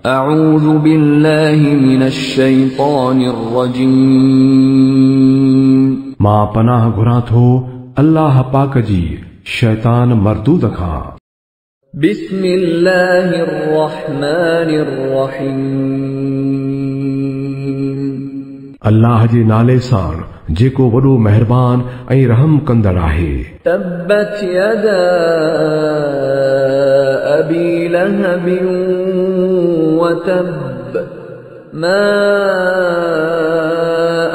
अऊज़ु बिल्लाहि मिनश शैतानिर रजीम। मां पनाह घुरां थो अल्लाह पाक जी शैतान मरदूद खां। बिस्मिल्लाहिर रहमानिर रहीम। अल्लाह जे नाले सां जेको वॾो मेहरबान ऐं रहम कंदड़ आहे। तब्बत यदा अबी लहबिन व तब मा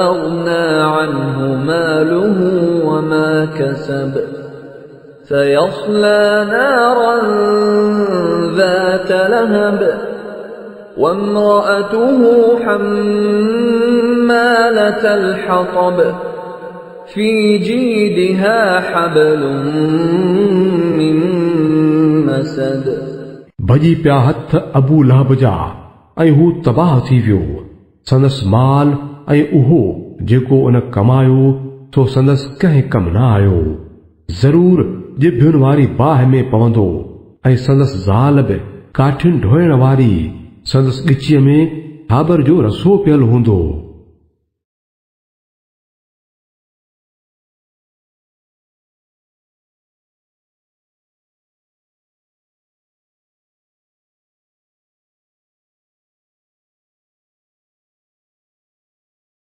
अग़ना अन्हु मालुहु व मा कसब सयस्ला नारन ज़ात लहब वम्रअतुहु हम्मालतल हतब फी जीदिहा हब्लुम मिन मसद। भॼी पिया हथ अबू लहब जा ऐं हू तबाह थी वियो। संदसि माल ऐं उहो जेको उन कमायो तो संदसि कंहिं कम न आयो। ज़रूर ॼिभियुनि वारी बाहि में पवंदो ऐं संदसि ज़ाल बि काठियुनि ढोइण वारी संदसि ॻिचीअ में हाबर जो रसो पियल हूंदो।